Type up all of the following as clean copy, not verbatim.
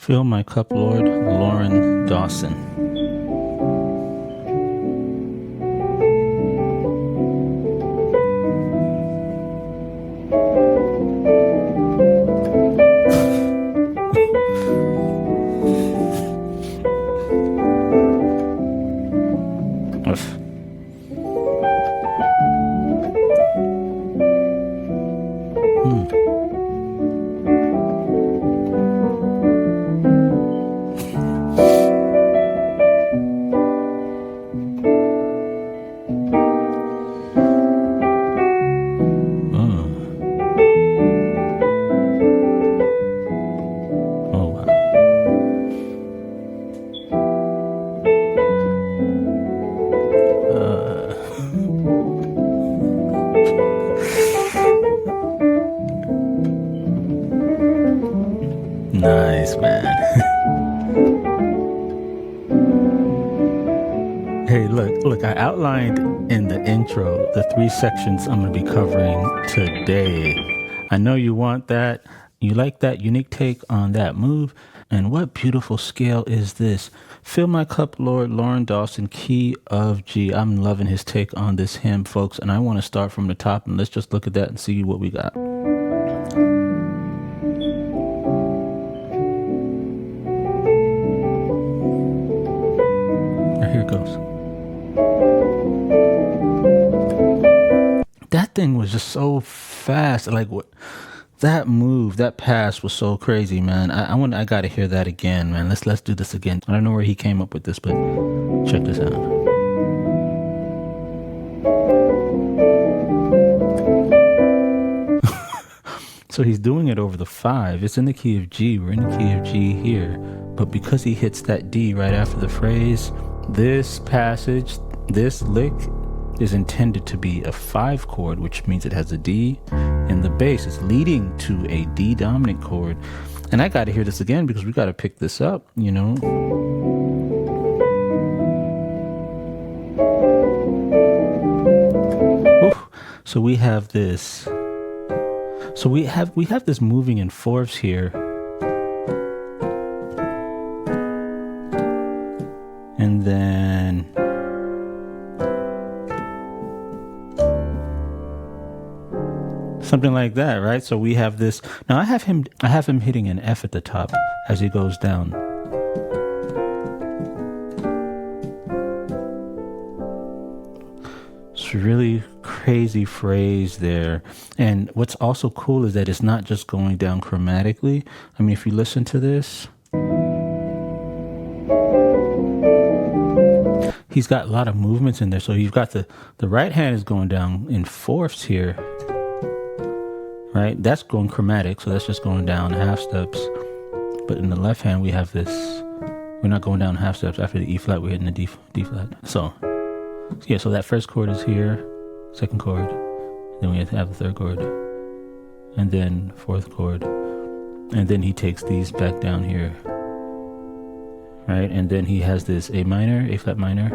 Fill My Cup, Lord, Loren Dawson. Nice, man. Hey, look, I outlined in the intro the 3 sections I'm going to be covering today. I know you want that. You like that unique take on that move. And what beautiful scale is this? Fill My Cup, Lord, Loren Dawson, key of G. I'm loving his take on this hymn, folks. And I want to start from the top, and let's just look at that and see what we got. Here it goes. That thing was just so fast. Like what? That move, that pass was so crazy, man. I gotta hear that again, man. Let's do this again. I don't know where he came up with this, but check this out. So he's doing it over the 5. It's in the key of G. We're in the key of G here. But because he hits that D right after the phrase, this passage, this lick is intended to be a 5 chord, which means it has a D in the bass. It's leading to a D dominant chord. And I got to hear this again because we got to pick this up, you know. Oof. So we have this. So we have this moving in 4ths here. And then something like that, right? So we have this. Now I have him hitting an F at the top as he goes down. It's a really crazy phrase there. And what's also cool is that it's not just going down chromatically. I mean, if you listen to this, he's got a lot of movements in there. So you've got the right hand is going down in 4ths here, right? That's going chromatic, so that's just going down half steps. But in the left hand, we have this. We're not going down half steps. After the E flat, we're hitting the D flat. So yeah, so that first chord is here, second chord, then we have to have the 3rd chord, and then 4th chord, and then he takes these back down here, right? And then he has this A minor, A flat minor,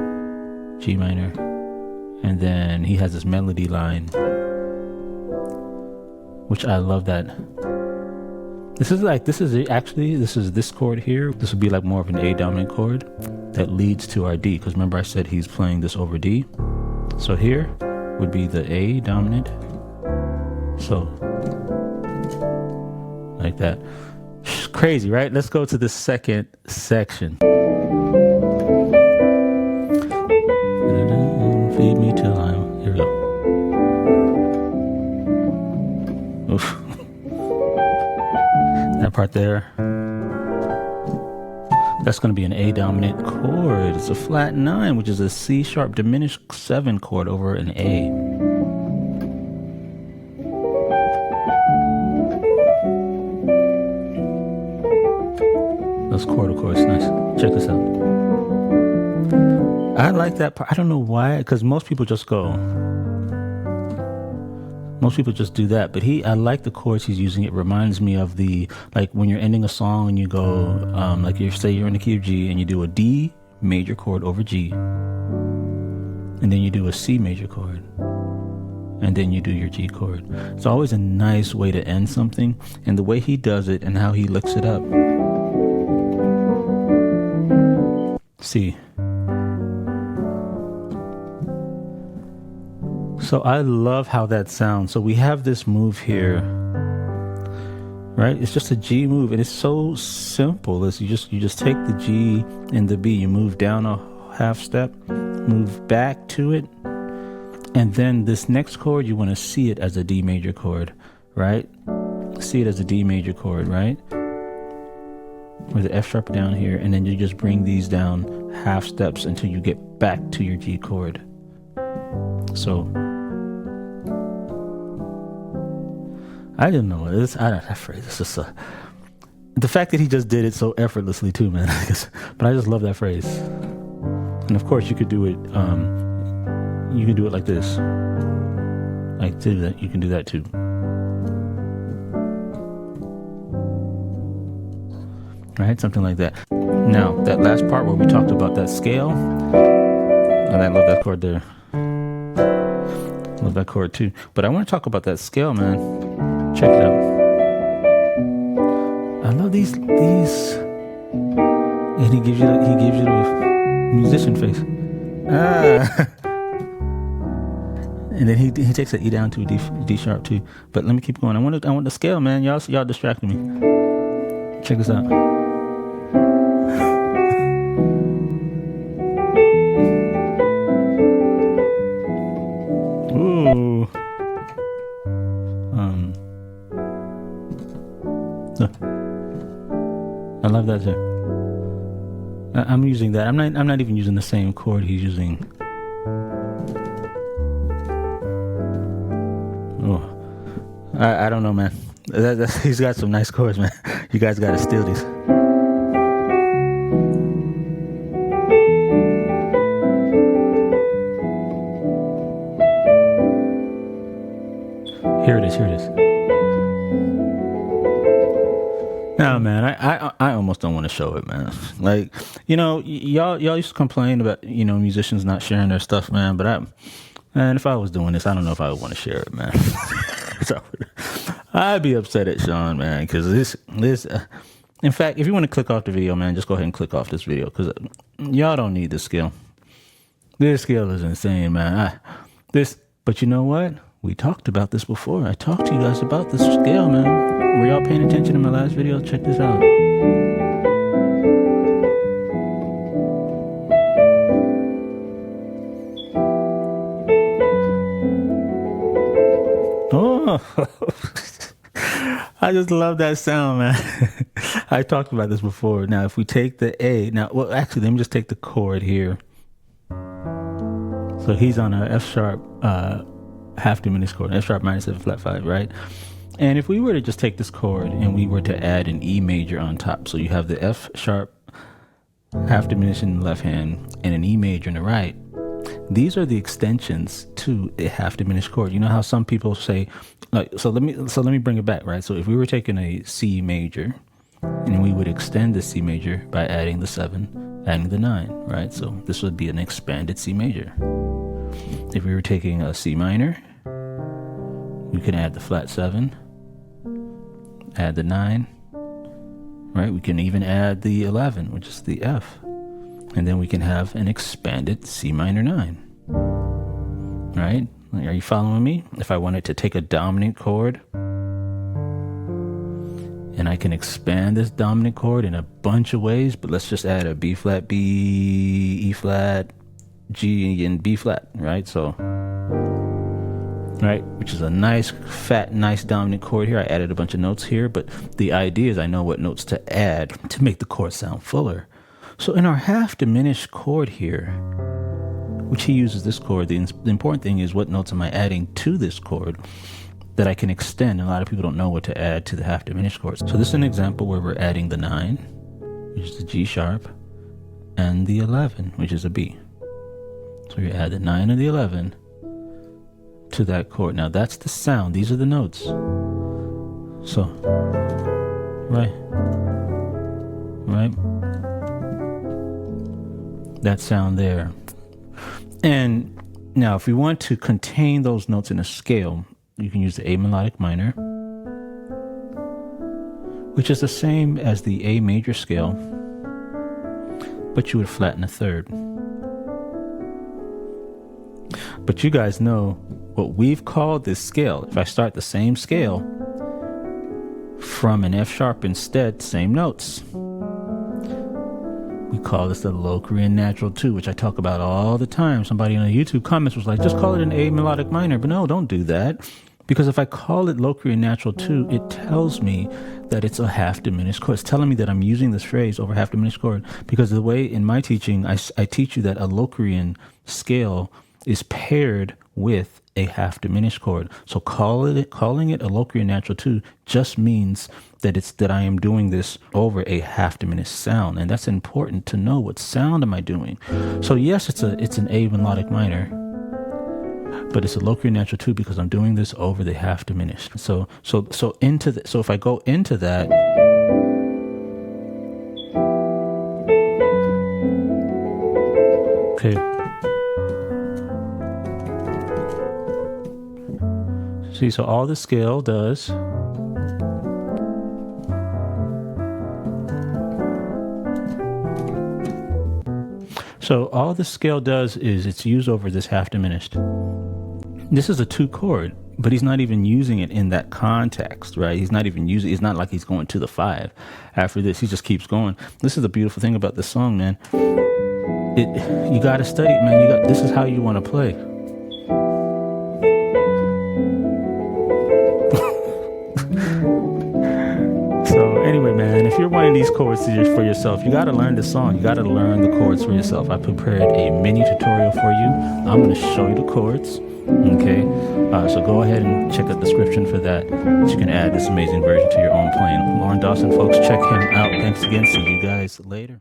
G minor, and then he has this melody line, which I love that. This is this chord here. This would be like more of an A dominant chord that leads to our D, because remember I said he's playing this over D. So here would be the A dominant. So like that. Crazy, right? Let's go to the second section. Feed me till I'm. Here we go. Oof. That part there. That's going to be an A dominant chord. It's a flat 9, which is a C sharp diminished 7 chord over an A. Those chord chords, nice. Check this out. I like that part. I don't know why, because most people just go. Most people just do that, but I like the chords he's using. It reminds me of like when you're ending a song and you go, like say you're in the key of G and you do a D major chord over G, and then you do a C major chord, and then you do your G chord. It's always a nice way to end something, and the way he does it and how he licks it up. C. So I love how that sounds. So we have this move here, right? It's just a G move, and it's so simple. You just take the G and the B, you move down a half step, move back to it, and then this next chord, you want to see it as a D major chord, right? See it as a D major chord, right? With the F sharp down here, and then you just bring these down half steps until you get back to your G chord. So I didn't know this. That phrase. It's just the fact that he just did it so effortlessly too, man. But I just love that phrase. And of course, you could do it. You can do it like this. Like do that. You can do that too. Right, something like that. Now that last part where we talked about that scale, and I love that chord there. Love that chord too. But I want to talk about that scale, man. Check it out. I love these, and he gives you the musician face. And then he takes an E down to a D sharp too. But let me keep going. I want the scale, man. Y'all distracting me. Check this out. Ooh. I love that too. I'm using that. I'm not even using the same chord he's using. Oh, I don't know, man. He's got some nice chords, man. You guys got to steal these. Here it is. No, man, I almost don't want to show it, man. Like, y'all used to complain about, musicians not sharing their stuff, man. But if I was doing this, I don't know if I would want to share it, man. So, I'd be upset at Sean, man, because this. In fact, if you want to click off the video, man, just go ahead and click off this video because y'all don't need this skill. This skill is insane, man. But you know what? We talked about this before. I talked to you guys about this scale, man. Were y'all paying attention in my last video? Check this out. Oh, I just love that sound, man. I talked about this before. Now, if we take the A, actually, let me just take the chord here. So he's on a F sharp half diminished chord, F sharp minor 7 flat 5, right? And if we were to just take this chord and we were to add an E major on top, so you have the F sharp half diminished in the left hand and an E major in the right, these are the extensions to a half diminished chord. You know how some people say, so let me bring it back, right? So if we were taking a C major and we would extend the C major by adding the 7, adding the 9, right? So this would be an expanded C major. If we were taking a C minor, we can add the flat 7, add the 9, right? We can even add the 11, which is the F. And then we can have an expanded C minor 9, right? Are you following me? If I wanted to take a dominant chord, and I can expand this dominant chord in a bunch of ways, but let's just add a B flat, B, E flat, G, and B flat, right? So, right, which is a nice, fat, nice dominant chord here. I added a bunch of notes here, but the idea is I know what notes to add to make the chord sound fuller. So in our half diminished chord here, which he uses this chord, the important thing is what notes am I adding to this chord that I can extend. A lot of people don't know what to add to the half diminished chords. So this is an example where we're adding the 9, which is the G sharp, and the 11, which is a B. So you add the 9 and the 11 to that chord. Now that's the sound. These are the notes. So, right. That sound there. And now if we want to contain those notes in a scale, you can use the A melodic minor, which is the same as the A major scale. but you would flatten a third. But you guys know what we've called this scale. If I start the same scale from an F sharp instead, same notes, we call this the Locrian natural 2, which I talk about all the time. Somebody in the YouTube comments was like, just call it an A melodic minor. But no, don't do that. Because if I call it Locrian natural 2, it tells me that it's a half diminished chord. It's telling me that I'm using this phrase over half diminished chord. Because the way in my teaching, I teach you that a Locrian scale is paired with a half diminished chord. So calling it a Locrian natural 2 just means that I am doing this over a half diminished sound. And that's important to know. What sound am I doing? So yes, it's an A melodic minor, but it's a Locrian natural 2 because I'm doing this over the half diminished. So if I go into that, okay. See, so all the scale does is it's used over this half diminished. This is a 2 chord, but he's not even using it in that context, right? He's not even using, it's not like he's going to the 5 after this. He just keeps going. This is the beautiful thing about this song, man. You got to study it, man. This is how you want to play. So anyway, man, if you're wanting these chords for yourself, you got to learn this song. You got to learn the chords for yourself. I prepared a mini tutorial for you. I'm going to show you the chords. Okay, so go ahead and check out the description for that. You can add this amazing version to your own playing. Loren Dawson, folks, check him out. Thanks again. See you guys later.